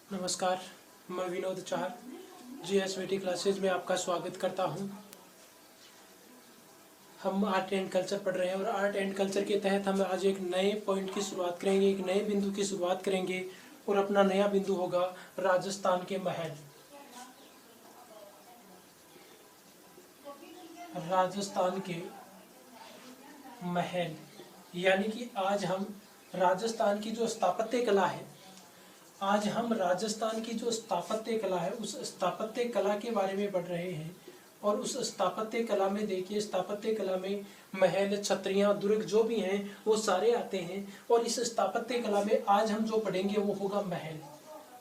नमस्कार, मैं Vinod Chahar GSVT classes में आपका स्वागत करता हूं। हम आर्ट एंड कल्चर पढ़ रहे हैं और आर्ट एंड कल्चर के तहत हम आज एक नए पॉइंट की शुरुआत करेंगे, एक नए बिंदु की शुरुआत करेंगे और अपना नया बिंदु होगा राजस्थान के महल। राजस्थान के महल यानी कि आज हम राजस्थान की जो स्थापत्य कला है, आज हम राजस्थान की जो स्थापत्य कला है उस स्थापत्य कला के बारे में पढ़ रहे हैं। और उस स्थापत्य कला में देखिए, स्थापत्य कला में महल, छत्रियां, दुर्ग जो भी हैं वो सारे आते हैं। और इस स्थापत्य कला में आज हम जो पढ़ेंगे वो होगा महल।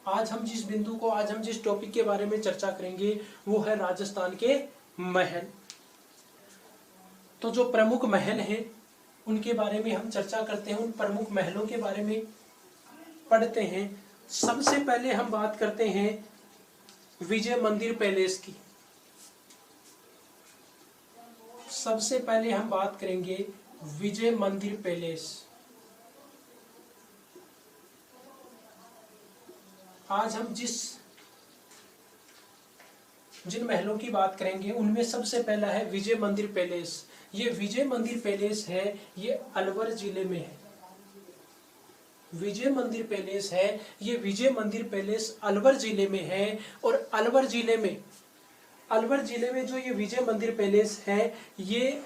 आज हम जिस बिंदु को, आज हम जिस टॉपिक के बारे में चर्चा करेंगे वो है राजस्थान के महल। तो जो प्रमुख महल हैं उनके बारे में हम चर्चा करते हैं, उन प्रमुख महलों के बारे में पढ़ते हैं। सबसे पहले हम बात करते हैं विजय मंदिर पैलेस की। सबसे पहले हम बात करेंगे विजय मंदिर पैलेस। आज हम जिन महलों की बात करेंगे उनमें सबसे पहला है विजय मंदिर पैलेस। ये विजय मंदिर पैलेस है, ये अलवर जिले में है। विजय मंदिर पैलेस है, ये विजय मंदिर पैलेस अलवर जिले में है। और अलवर जिले में जो ये विजय मंदिर पैलेस है, ये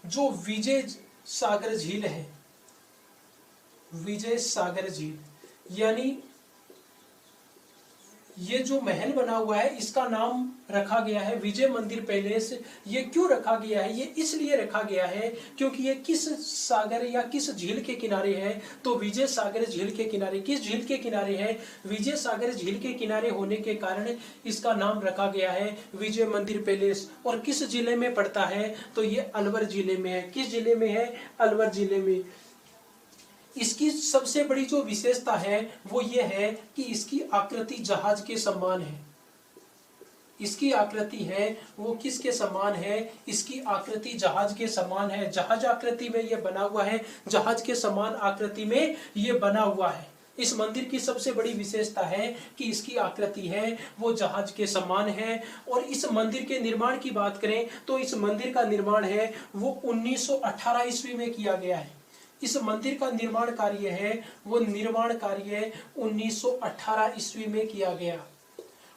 जो विजय सागर झील है, विजय सागर झील यानी ये जो महल बना हुआ है इसका नाम रखा गया है विजय मंदिर पैलेस। ये क्यों रखा गया है? ये इसलिए रखा गया है क्योंकि ये किस सागर या किस झील के किनारे है? तो विजय सागर झील के किनारे। किस झील के किनारे है? विजय सागर झील के किनारे होने के कारण इसका नाम रखा गया है विजय मंदिर पैलेस। और किस जिले में पड़ता है? तो ये अलवर जिले में है। किस जिले में है? अलवर जिले में। इसकी सबसे बड़ी जो विशेषता है वो ये है कि इसकी आकृति जहाज के समान है। इसकी आकृति है वो किसके समान है? इसकी आकृति जहाज के समान है। जहाज आकृति में ये बना हुआ है, जहाज के समान आकृति में ये बना हुआ है। इस मंदिर की सबसे बड़ी विशेषता है कि इसकी आकृति है वो जहाज के समान है। और इस मंदिर के निर्माण की बात करें तो इस मंदिर का निर्माण है वो 1918 ईस्वी में किया गया है। इस मंदिर का निर्माण कार्य है वो 1918 ईस्वी में किया गया।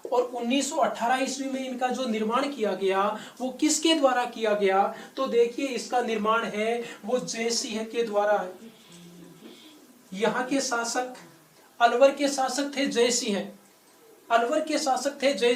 और 1918 ईस्वी में इनका जो निर्माण किया गया वो किसके द्वारा किया गया? तो देखिए, इसका निर्माण है वो जय सिंह के द्वारा। यहाँ के शासक, अलवर के शासक थे जय सिंह। अलवर के शासक थे जय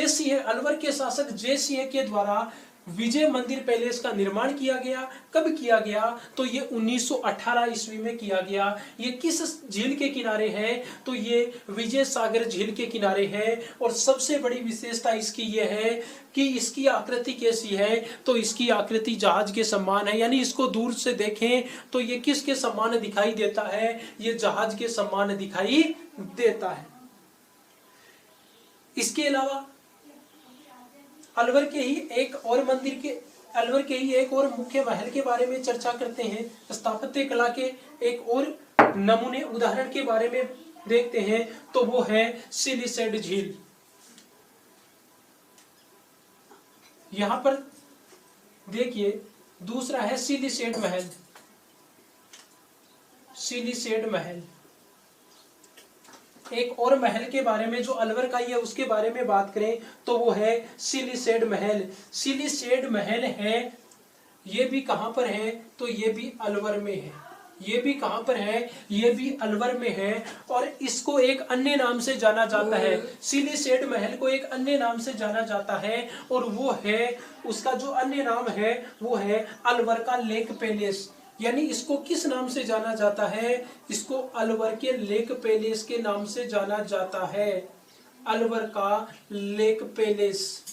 सिंह। अलवर के शासक जय सिंह के द्वारा विजय मंदिर पैलेस का निर्माण किया गया। कब किया गया? तो ये 1918 ईस्वी में किया गया। ये किस झील के किनारे है? तो ये विजय सागर झील के किनारे है। और सबसे बड़ी विशेषता इसकी ये है कि इसकी आकृति कैसी है? तो इसकी आकृति जहाज के समान है। यानी इसको दूर से देखें तो ये किसके समान दिखाई देता है? ये जहाज के समान दिखाई देता है। इसके अलावा अलवर के ही एक और मुख्य महल के बारे में चर्चा करते हैं। स्थापत्य कला के एक और नमूने उदाहरण के बारे में देखते हैं तो वो है सिलिसेट झील। यहां पर देखिए, दूसरा है सिलिसेट महल। सिलिसेट महल एक और महल के बारे में जो अलवर का ही है उसके बारे में बात करें तो वो है सिलिसेट महल। सिलिसेट महल है, ये भी कहां पर है? तो ये भी अलवर में है। ये भी कहां पर है? ये भी अलवर में है। और इसको एक अन्य नाम से जाना जाता है। सिलिसेट महल को एक अन्य नाम से जाना जाता है और वो है, उसका जो अन्य नाम है वो है अलवर का लेक पैलेस। यानी इसको किस नाम से जाना जाता है? इसको अलवर के लेक पैलेस के नाम से जाना जाता है। अलवर का लेक पैलेस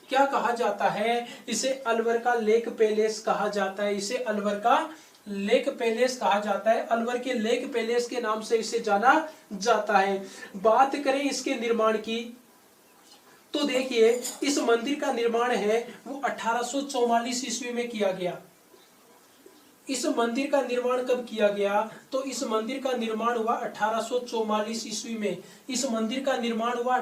क्या कहा जाता है? इसे अलवर का लेक पैलेस कहा जाता है। इसे अलवर का लेक पैलेस कहा जाता है। अलवर के लेक पैलेस के नाम से इसे जाना जाता है। बात करें इसके निर्माण की तो देखिए, इस मंदिर का निर्माण है वो 1844 ईस्वी में किया गया। इस मंदिर का निर्माण कब किया गया? तो इस मंदिर का निर्माण हुआ 1844 ईस्वी में। इस मंदिर का निर्माण हुआ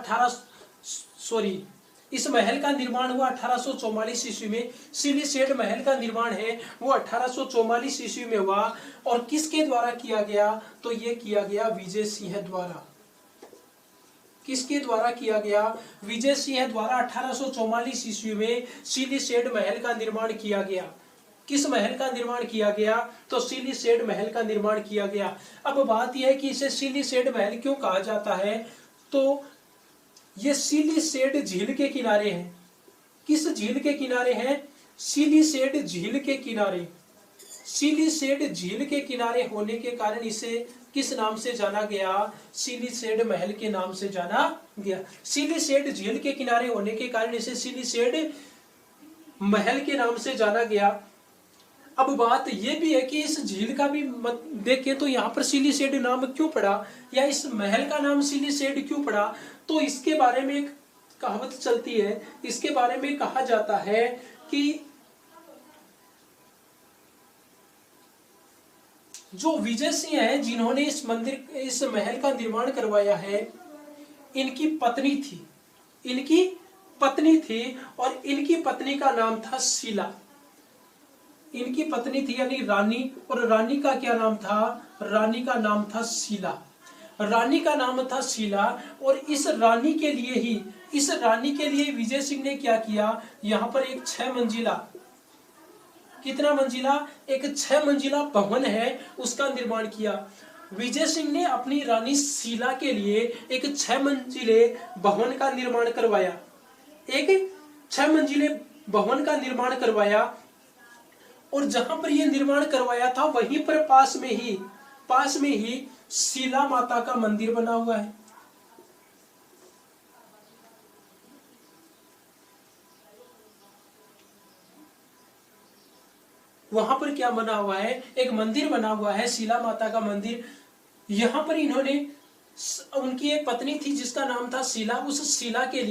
इस महल का निर्माण हुआ 1844 ईस्वी में। सिलीसेड महल का निर्माण है वो 1844 ईस्वी में हुआ। और किसके द्वारा किया गया? तो ये किया गया विजय सिंह द्वारा। किसके द्वारा किया गया? विजय सिंह द्वारा 1844 ईस्वी में सिलीसेड महल का निर्माण किया गया। किस महल का निर्माण किया गया? तो सिलीसेड महल का निर्माण किया गया। अब बात यह है कि इसे सिलीसेड महल क्यों कहा जाता है? तो ये सिलीसेड झील के किनारे है। किस झील के किनारे है? सिलीसेड झील के किनारे। सिलीसेड झील के किनारे होने के कारण इसे किस नाम से जाना गया? सिलीसेड महल के नाम से जाना गया। सिलीसेड झील के किनारे होने के कारण इसे सिलीसेड महल के नाम से जाना गया। अब बात यह भी है कि इस झील का भी देखें तो यहाँ पर सिलीसेड नाम क्यों पड़ा, या इस महल का नाम सिलीसेड क्यों पड़ा? तो इसके बारे में एक कहावत चलती है। इसके बारे में कहा जाता है कि जो विजय सिंह है जिन्होंने इस महल का निर्माण करवाया है, इनकी पत्नी थी और इनकी पत्नी का नाम था शीला। इनकी पत्नी थी यानी रानी, और रानी का क्या नाम था? रानी का नाम था शीला। रानी का नाम था शीला। और इस रानी के लिए विजय सिंह ने क्या किया? यहाँ पर एक 6 मंजिला, कितना मंजिला? एक 6 मंजिला भवन है, उसका निर्माण किया। विजय सिंह ने अपनी रानी शीला के लिए एक 6 मंजिले भवन का निर्माण करवाया। एक 6 मंजिले भवन का निर्माण करवाया। और जहां पर यह निर्माण करवाया था वहीं पर पास में ही शीला माता का मंदिर बना हुआ है। वहां पर क्या बना हुआ है? एक मंदिर बना हुआ है, शीला माता का मंदिर। यहां पर इन्होंने, उनकी एक पत्नी थी जिसका नाम था शीला, उस शीला के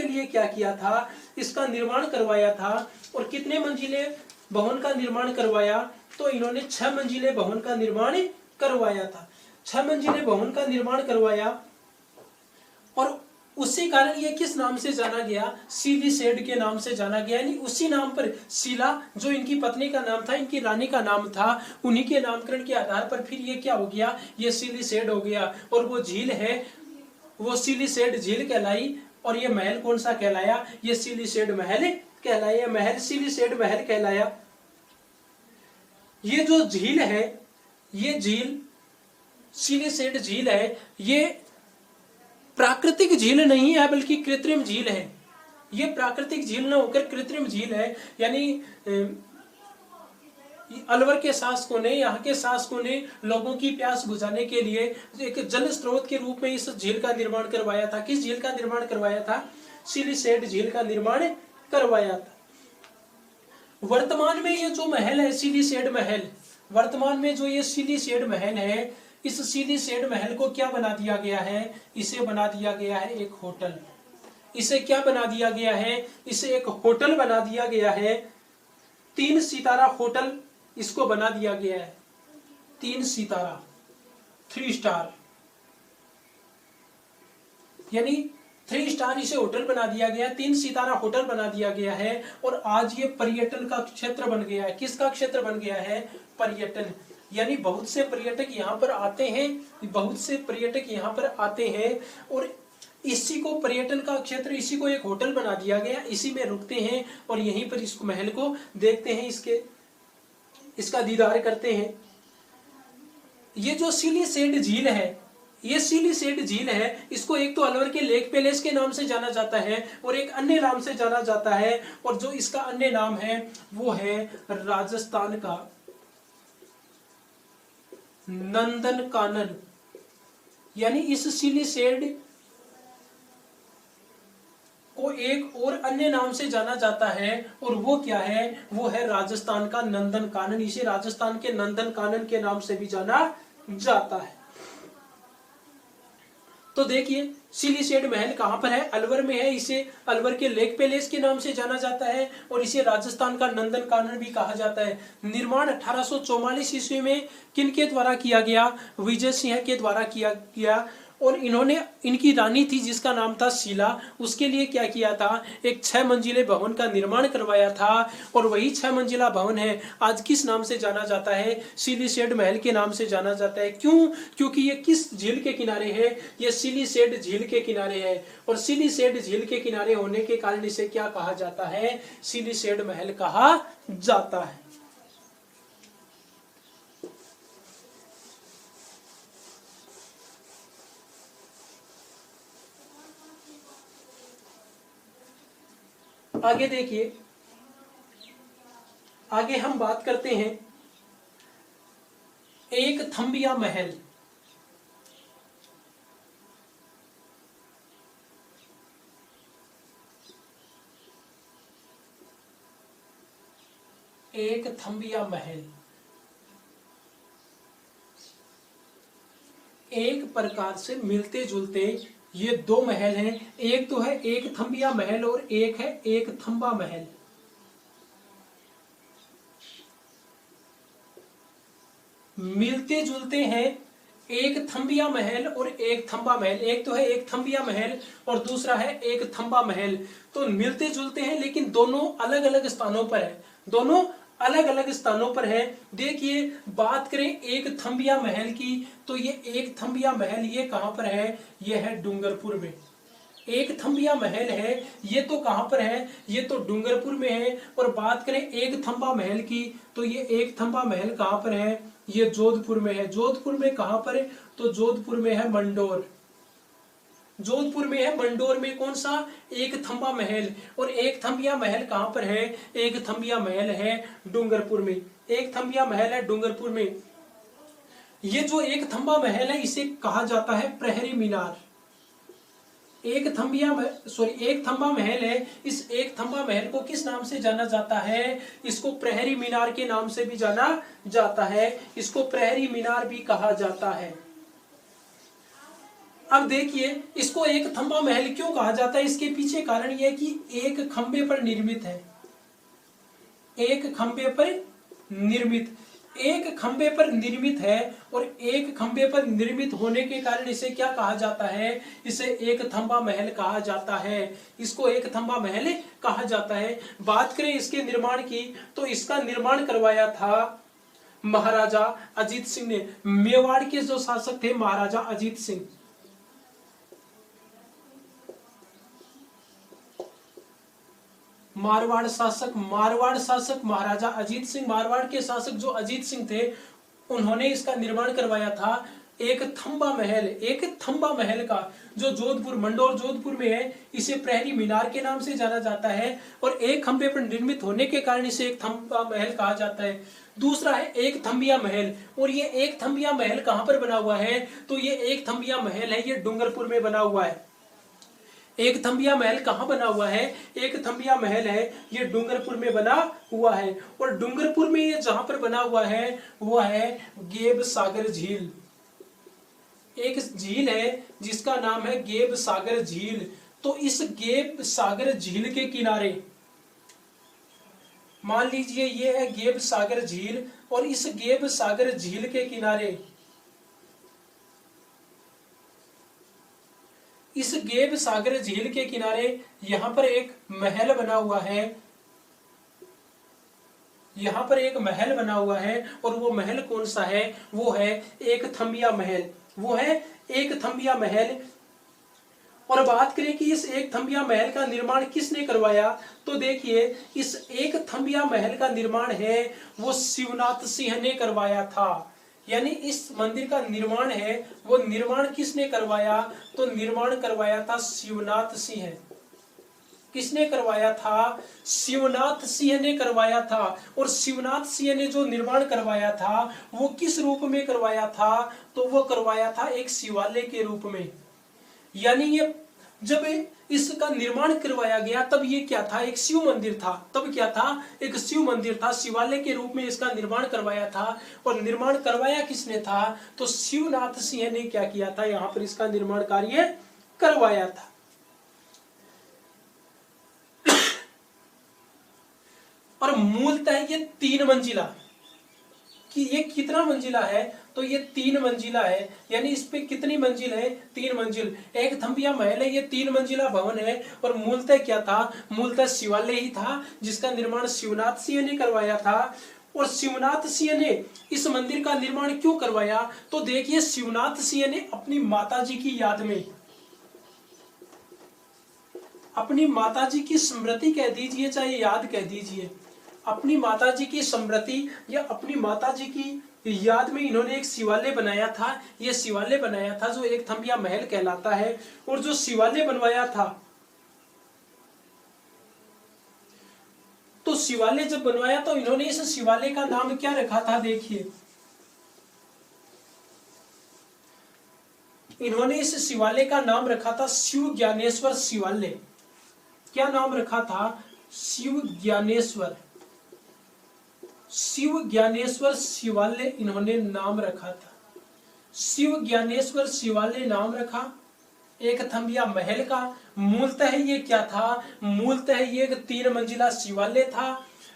लिए क्या किया था? इसका निर्माण करवाया था। और कितने मंजिले भवन का निर्माण करवाया? तो इन्होंने 6 मंजिले भवन का निर्माण करवाया था। 6 मंजिले भवन का निर्माण करवाया। और उसी कारण ये किस नाम से जाना गया? सिलीसेड के नाम से जाना गया। यानी उसी नाम पर शीला, जो इनकी पत्नी का नाम था, इनकी रानी का नाम था, उन्हीं के नामकरण के आधार पर फिर ये क्या हो गया? ये सिलीसेड हो गया। और वो झील है वो सिलीसेड झील कहलाई। और ये महल कौन सा कहलाया? ये सिलीसेड महल कहलाया। महल सिलीसेड महल कहलाया। ये जो झील है, ये झील सिलीसेड झील है, ये प्राकृतिक झील नहीं है बल्कि कृत्रिम झील है। ये प्राकृतिक झील न होकर कृत्रिम झील है। यानी अलवर के शासकों ने, यहाँ के शासकों ने लोगों की प्यास बुझाने के लिए एक जल स्रोत के रूप में इस झील का निर्माण करवाया था। किस झील का निर्माण करवाया था? सिलीसेड झील का निर्माण करवाया था। वर्तमान में ये जो महल है सिलीसेड महल, वर्तमान में जो ये सिलीसेड महल है, इस सिलीसेड महल को क्या बना दिया गया है? इसे बना दिया गया है एक होटल। इसे क्या बना दिया गया है? इसे एक होटल बना दिया गया है। 3 सितारा होटल इसको बना दिया गया है। 3 सितारा, 3 स्टार, यानी 3 स्टार इसे होटल बना दिया गया है। 3 सितारा होटल बना दिया गया है। और आज ये पर्यटन का क्षेत्र बन गया है। किसका क्षेत्र बन गया है? पर्यटन। यानी बहुत से पर्यटक यहाँ पर आते हैं, और इसी को पर्यटन का क्षेत्र, इसी को एक होटल बना दिया गया, इसी में रुकते हैं और यहीं पर इस महल को देखते हैं, इसका दीदार करते हैं। ये जो सिलीसेड झील है, ये सिलीसेड झील है, इसको एक तो अलवर के लेक पैलेस के नाम से जाना जाता है और एक अन्य नाम से जाना जाता है। और जो इसका अन्य नाम है वो है राजस्थान का नंदन कानन। यानी इस सिलीसेड को एक और अन्य नाम से जाना जाता है, और वो क्या है? वो है राजस्थान का नंदन कानन। इसे राजस्थान के नंदन कानन के नाम से भी जाना जाता है। तो देखिए सिलीसेड महल कहाँ पर है, अलवर में है। इसे अलवर के लेक पैलेस के नाम से जाना जाता है और इसे राजस्थान का नंदन कानन भी कहा जाता है। निर्माण 1844 ईस्वी में किनके द्वारा किया गया, विजय सिंह के द्वारा किया गया। और इन्होंने, इनकी रानी थी जिसका नाम था शीला, उसके लिए क्या किया था, एक 6 मंजिले भवन का निर्माण करवाया था। और वही 6 मंजिला भवन है आज किस नाम से जाना जाता है, सिलीसेड महल के नाम से जाना जाता है। क्यों, क्योंकि ये किस झील के किनारे है, ये सिलीसेड झील के किनारे है। और सिलीसेड झील के किनारे होने के कारण इसे क्या कहा जाता है, सिलीसेड महल कहा जाता है। आगे देखिए, आगे हम बात करते हैं एक थंबिया महल। एक थंबिया महल एक प्रकार से मिलते जुलते ये दो महल हैं। एक तो है एक थंबिया महल और एक है एक थंबा महल। मिलते जुलते हैं एक थंबिया महल और एक थंबा महल। एक तो है एक थंबिया महल और दूसरा है एक थंबा महल। तो मिलते जुलते हैं लेकिन दोनों अलग अलग स्थानों पर है, दोनों अलग अलग स्थानों पर है। देखिए बात करें एक थंबिया महल की, तो ये एक थंबिया महल ये कहां पर है, ये है डूंगरपुर में। एक थंबिया महल है ये तो कहां पर है, ये तो डूंगरपुर में है। और बात करें एक थंबा महल की, तो ये एक थंबा महल कहां पर है, ये जोधपुर में है। जोधपुर में कहां पर है, तो जोधपुर में है मंडोर। जोधपुर में है मंडोर में कौन सा, एक थंबा महल। और एक थंबिया महल कहां पर है, एक थंबिया महल है डूंगरपुर में। एक थंबिया महल है डूंगरपुर में। ये जो एक थंबा महल है इसे कहा जाता है प्रहरी मीनार। एक थंबा महल है, इस एक थंबा महल को किस नाम से जाना जाता है, इसको प्रहरी मीनार के नाम से भी जाना जाता है। इसको प्रहरी मीनार भी कहा जाता है। अब देखिए इसको एक थंबा महल क्यों कहा जाता है, इसके पीछे कारण यह है कि एक खंबे पर निर्मित है। एक खंबे पर निर्मित, एक खंबे पर निर्मित है। और एक खंबे पर निर्मित होने के कारण इसे क्या कहा जाता है, इसे एक थंबा महल कहा जाता है। इसको एक थंबा महल कहा जाता है। बात करें इसके निर्माण की, तो इसका निर्माण करवाया था महाराजा अजीत सिंह ने। मेवाड़ के जो शासक थे महाराजा अजीत सिंह। मारवाड़ शासक महाराजा अजीत सिंह, मारवाड़ के शासक जो अजीत सिंह थे, उन्होंने इसका निर्माण करवाया था। एक थंबा महल का जो जोधपुर, मंडोर जोधपुर में है, इसे प्रहरी मीनार के नाम से जाना जाता है। और एक खंबे पर निर्मित होने के कारण इसे एक थंबा महल कहा जाता है। दूसरा है एक थंबिया महल। और ये एक थंबिया महल कहां पर बना हुआ है, तो ये एक थंबिया महल है, ये डूंगरपुर में बना हुआ है। एक थंबिया महल कहां बना हुआ है, एक थंबिया महल है ये डूंगरपुर में बना हुआ है। और डूंगरपुर में ये जहां पर बना हुआ है वो है गेब सागर झील। एक झील है जिसका नाम है गेब सागर झील। तो इस गेब सागर झील के किनारे, मान लीजिए ये है गेब सागर झील, और इस गेब सागर झील के किनारे, इस गेब सागर झील के किनारे यहां पर एक महल बना हुआ है। यहां पर एक महल बना हुआ है। और वो महल कौन सा है, वो है एक थंबिया महल। वो है एक थंबिया महल। और बात करें कि इस एक थंबिया महल का निर्माण किसने करवाया, तो देखिए इस एक थंबिया महल का निर्माण है वो शिवनाथ सिंह ने करवाया था। यानी इस मंदिर का निर्माण है वो निर्माण किसने करवाया, तो निर्माण करवाया था शिवनाथ सिंह। किसने करवाया था, शिवनाथ सिंह ने करवाया था। और शिवनाथ सिंह ने जो निर्माण करवाया था वो किस रूप में करवाया था, तो वो करवाया था एक शिवालय के रूप में। यानी ये जब इसका निर्माण करवाया गया तब ये क्या था, एक शिव मंदिर था। तब क्या था, एक शिव मंदिर था, शिवालय के रूप में इसका निर्माण करवाया था। और निर्माण करवाया किसने था, तो शिवनाथ सिंह ने क्या किया था, यहाँ पर इसका निर्माण कार्य करवाया था। और मूलतः ये 3 मंजिला, कि ये कितना मंजिला है, तो ये 3 मंजिला है। यानी इस पे कितनी मंजिल है, 3 मंजिल। एक थंबिया महल है, ये 3 मंजिला भवन है। और मूलतः क्या था, मूलतः शिवालय ही था, जिसका निर्माण शिवनाथ सिंह ने करवाया था। और शिवनाथ सिंह ने इस मंदिर का निर्माण क्यों करवाया, तो देखिए शिवनाथ सिंह ने अपनी माताजी की याद में, अपनी माताजी की स्मृति कह दीजिए चाहे याद कह दीजिए, अपनी माताजी की स्मृति या अपनी माताजी की याद में इन्होंने एक शिवालय बनाया था। यह शिवालय बनाया था जो एक थंबिया महल कहलाता है। और जो शिवालय बनवाया था, तो शिवालय जब बनवाया तो इन्होंने इस शिवालय का नाम क्या रखा था, देखिए इन्होंने इस शिवालय का नाम रखा था शिव ज्ञानेश्वर शिवालय। क्या नाम रखा था, शिव ज्ञानेश्वर, शिव ज्ञानेश्वर शिवालय इन्होंने नाम रखा था। शिव ज्ञानेश्वर शिवालय नाम रखा एक थंबिया महल का। मूलतः ये क्या था, मूलतः ये एक 3 मंजिला शिवालय था।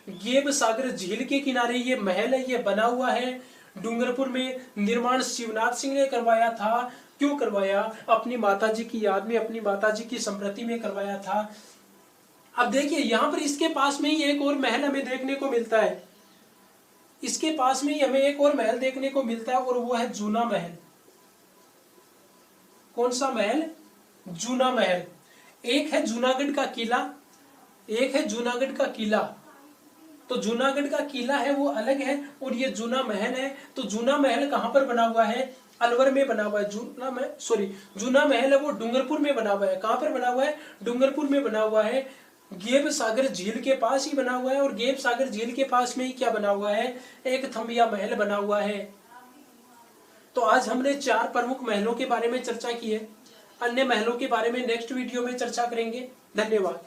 गेब सागर झील के किनारे ये महल है, ये बना हुआ है डूंगरपुर में। निर्माण शिवनाथ सिंह ने करवाया था। क्यों करवाया, अपनी माताजी की याद में, अपनी माताजी की स्मृति में करवाया था। अब देखिए यहाँ पर इसके पास में ही एक और महल हमें देखने को मिलता है, इसके पास में ही हमें एक और महल देखने को मिलता है, और वो है जूना महल। कौन सा महल, जूना महल। एक है जूनागढ़ का किला, एक है जूनागढ़ का किला। तो जूनागढ़ का किला है वो अलग है, और ये जूना महल है। तो जूना महल कहां पर बना हुआ है, अलवर में बना हुआ है। जूना महल है वो डूंगरपुर में बना हुआ है। कहां पर बना हुआ है, डूंगरपुर में बना हुआ है। गेब सागर झील के पास ही बना हुआ है। और गेब सागर झील के पास में ही क्या बना हुआ है, एक थंबिया महल बना हुआ है। तो आज हमने 4 प्रमुख महलों के बारे में चर्चा की है। अन्य महलों के बारे में नेक्स्ट वीडियो में चर्चा करेंगे। धन्यवाद।